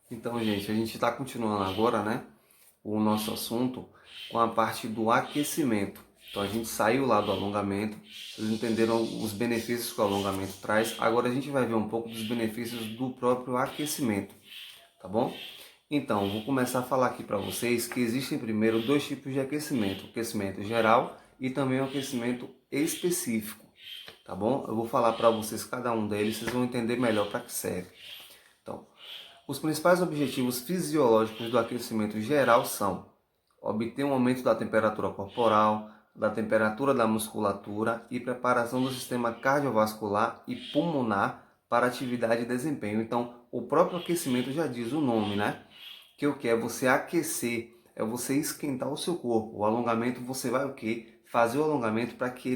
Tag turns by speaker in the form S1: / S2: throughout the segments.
S1: Então, gente, a gente está continuando agora, né, o nosso assunto com a parte do aquecimento. Então, a gente saiu lá do alongamento, vocês entenderam os benefícios que o alongamento traz. Agora a gente vai ver um pouco dos benefícios do próprio aquecimento, tá bom? Então, eu vou começar a falar aqui para vocês que existem primeiro dois tipos de aquecimento: o aquecimento geral e também o aquecimento específico, tá bom? Eu vou falar para vocês cada um deles, vocês vão entender melhor para que serve. Então, os principais objetivos fisiológicos do aquecimento geral são obter um aumento da temperatura corporal, da temperatura da musculatura e preparação do sistema cardiovascular e pulmonar para atividade e desempenho. Então, o próprio aquecimento já diz o nome, né? Que o que é você aquecer, é você esquentar o seu corpo. O alongamento você vai o quê? Fazer o alongamento para que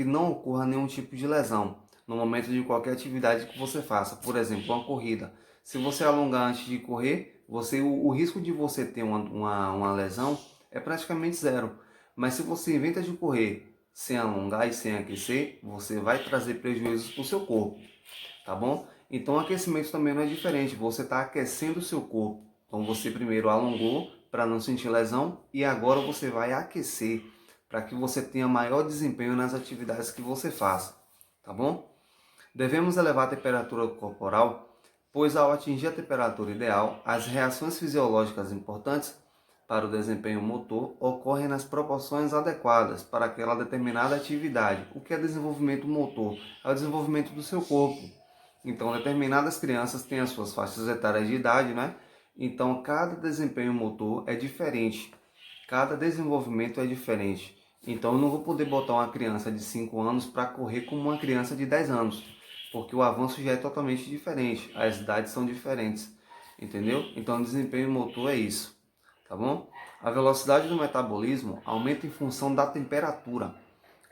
S1: não ocorra nenhum tipo de lesão no momento de qualquer atividade que você faça. Por exemplo, uma corrida. Se você alongar antes de correr, o risco de você ter uma lesão é praticamente zero. Mas se você inventa de correr sem alongar e sem aquecer, você vai trazer prejuízos para o seu corpo, tá bom? Então o aquecimento também não é diferente, você está aquecendo o seu corpo. Então você primeiro alongou para não sentir lesão e agora você vai aquecer para que você tenha maior desempenho nas atividades que você faça, tá bom? Devemos elevar a temperatura corporal, pois ao atingir a temperatura ideal, as reações fisiológicas importantes para o desempenho motor ocorrem nas proporções adequadas para aquela determinada atividade. O que é desenvolvimento motor? É o desenvolvimento do seu corpo. Então, determinadas crianças têm as suas faixas etárias de idade, né? Então, cada desempenho motor é diferente, cada desenvolvimento é diferente. Então, eu não vou poder botar uma criança de 5 anos para correr como uma criança de 10 anos, porque o avanço já é totalmente diferente, as idades são diferentes, entendeu? Então, o desempenho motor é isso, tá bom? A velocidade do metabolismo aumenta em função da temperatura,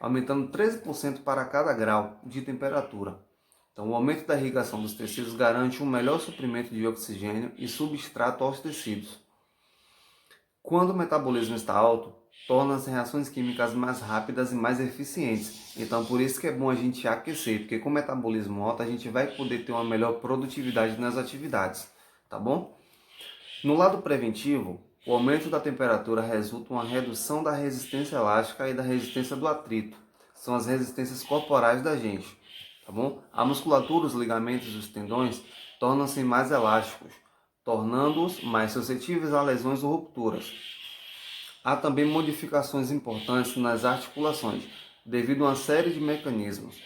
S1: aumentando 13% para cada grau de temperatura. Então, o aumento da irrigação dos tecidos garante um melhor suprimento de oxigênio e substrato aos tecidos. Quando o metabolismo está alto, torna as reações químicas mais rápidas e mais eficientes. Então, por isso que é bom a gente aquecer, porque com o metabolismo alto a gente vai poder ter uma melhor produtividade nas atividades, tá bom? No lado preventivo, o aumento da temperatura resulta em uma redução da resistência elástica e da resistência do atrito. São as resistências corporais da gente, tá bom? A musculatura, os ligamentos e os tendões tornam-se mais elásticos, tornando-os mais suscetíveis a lesões ou rupturas. Há também modificações importantes nas articulações, devido a uma série de mecanismos.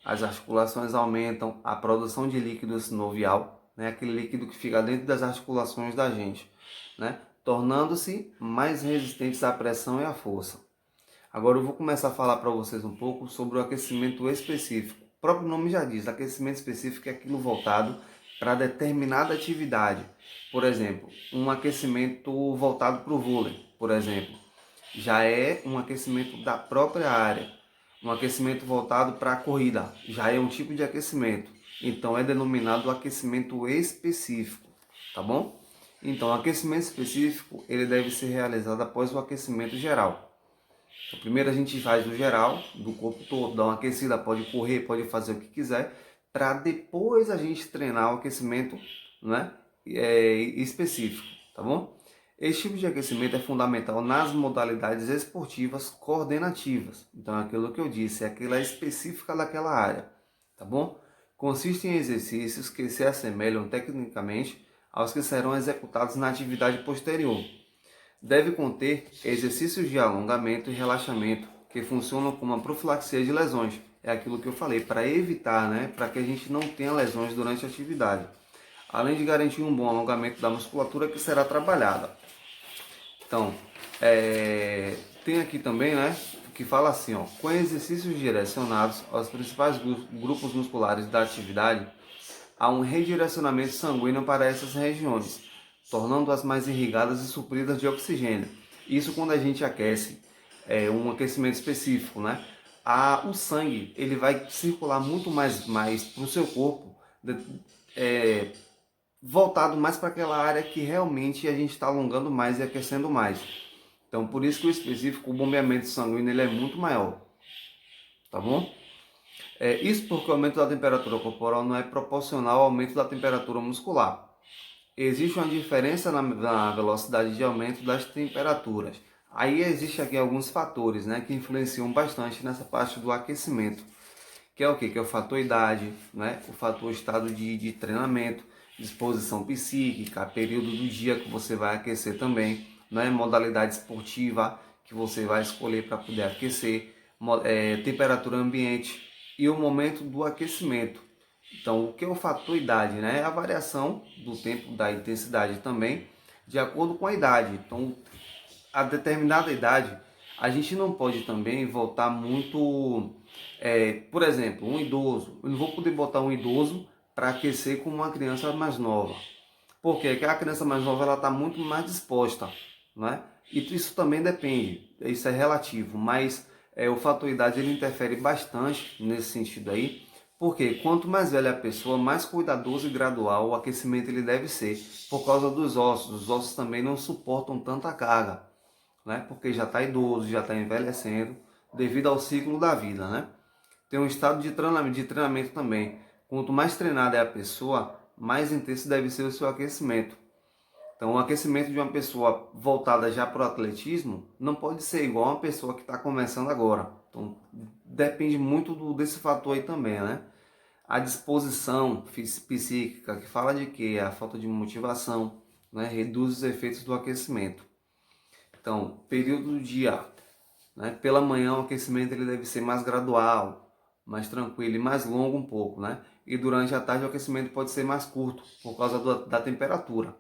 S1: As articulações aumentam a produção de líquido sinovial, né, aquele líquido que fica dentro das articulações da gente, né, tornando-se mais resistentes à pressão e à força. Agora eu vou começar a falar para vocês um pouco sobre o aquecimento específico. O próprio nome já diz, aquecimento específico é aquilo voltado para determinada atividade. Por exemplo, um aquecimento voltado para o vôlei, por exemplo, já é um aquecimento da própria área. Um aquecimento voltado para a corrida, já é um tipo de aquecimento. Então é denominado aquecimento específico, tá bom? Então, o aquecimento específico, ele deve ser realizado após o aquecimento geral. Então, primeiro a gente faz o geral, do corpo todo, dá uma aquecida, pode correr, pode fazer o que quiser, para depois a gente treinar o aquecimento, né, específico, tá bom? Esse tipo de aquecimento é fundamental nas modalidades esportivas coordenativas. Então, aquilo que eu disse, é aquela específica daquela área, tá bom? Consiste em exercícios que se assemelham tecnicamente aos que serão executados na atividade posterior. Deve conter exercícios de alongamento e relaxamento que funcionam como uma profilaxia de lesões. É aquilo que eu falei, para evitar, né, para que a gente não tenha lesões durante a atividade. Além de garantir um bom alongamento da musculatura que será trabalhada. Então, tem aqui também, né, que fala assim, ó, com exercícios direcionados aos principais grupos musculares da atividade, há um redirecionamento sanguíneo para essas regiões, tornando-as mais irrigadas e supridas de oxigênio. Isso quando a gente aquece, um aquecimento específico, né? O sangue ele vai circular muito mais para o seu corpo, é, voltado mais para aquela área que realmente a gente está alongando mais e aquecendo mais. Então, por isso que o específico, o bombeamento sanguíneo ele é muito maior, tá bom? Isso porque o aumento da temperatura corporal não é proporcional ao aumento da temperatura muscular. existe uma diferença na velocidade de aumento das temperaturas. Aí existe aqui alguns fatores, né, que influenciam bastante nessa parte do aquecimento, que é o quê? Que é o fator idade, né, o fator estado de treinamento, disposição psíquica, período do dia que você vai aquecer também, né, modalidade esportiva que você vai escolher para poder aquecer, temperatura ambiente e o momento do aquecimento. Então, o que é o fator idade? Né? É a variação do tempo da intensidade também, de acordo com a idade. Então, a determinada idade, a gente não pode também voltar muito... por exemplo, um idoso. Eu não vou poder botar um idoso para aquecer com uma criança mais nova. Por quê? Porque a criança mais nova está muito mais disposta. Né? E isso também depende, isso é relativo, mas o fator idade ele interfere bastante nesse sentido aí, porque quanto mais velha a pessoa, mais cuidadoso e gradual o aquecimento ele deve ser, por causa dos ossos. Os ossos também não suportam tanta carga, né? Porque já está idoso, já está envelhecendo, devido ao ciclo da vida, né? Tem um estado de treinamento também. Quanto mais treinada é a pessoa, mais intenso deve ser o seu aquecimento. Então, o aquecimento de uma pessoa voltada já para o atletismo não pode ser igual a uma pessoa que está começando agora. Então, depende muito desse fator aí também, né? A disposição psíquica, que fala de quê? A falta de motivação, né? Reduz os efeitos do aquecimento. Então, período do dia, né? Pela manhã o aquecimento ele deve ser mais gradual, mais tranquilo e mais longo um pouco, né? E durante a tarde o aquecimento pode ser mais curto, por causa da temperatura,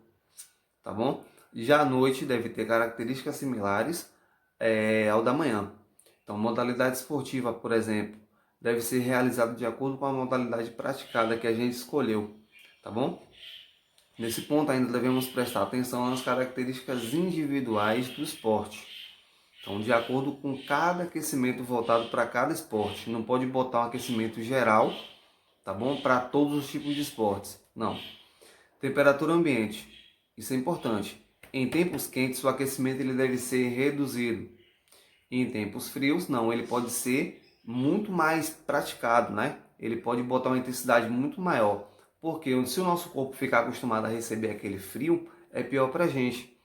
S1: tá bom? Já à noite deve ter características similares ao da manhã. Então, modalidade esportiva, por exemplo, deve ser realizada de acordo com a modalidade praticada que a gente escolheu, tá bom? Nesse ponto ainda devemos prestar atenção nas características individuais do esporte. Então, de acordo com cada aquecimento voltado para cada esporte. Não pode botar um aquecimento geral, tá bom? Para todos os tipos de esportes. Não. Temperatura ambiente. Isso é importante. Em tempos quentes, o aquecimento ele deve ser reduzido. E em tempos frios, não. Ele pode ser muito mais praticado, né? Ele pode botar uma intensidade muito maior. Porque se o nosso corpo ficar acostumado a receber aquele frio, é pior para a gente.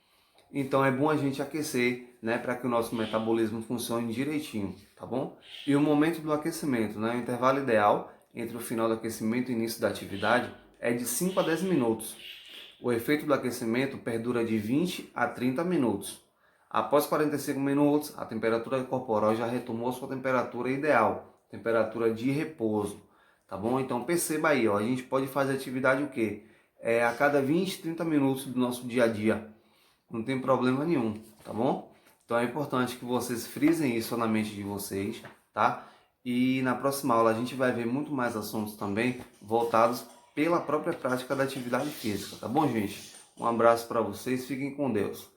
S1: Então é bom a gente aquecer, né, para que o nosso metabolismo funcione direitinho, tá bom? E o momento do aquecimento, né, o intervalo ideal entre o final do aquecimento e o início da atividade é de 5 a 10 minutos. O efeito do aquecimento perdura de 20 a 30 minutos. Após 45 minutos, a temperatura corporal já retomou sua temperatura ideal, temperatura de repouso, tá bom? Então perceba aí, ó, a gente pode fazer atividade o quê? A cada 20, 30 minutos do nosso dia a dia. Não tem problema nenhum, tá bom? Então é importante que vocês frisem isso na mente de vocês, tá? E na próxima aula a gente vai ver muito mais assuntos também voltados pela própria prática da atividade física, tá bom, gente? Um abraço para vocês, fiquem com Deus.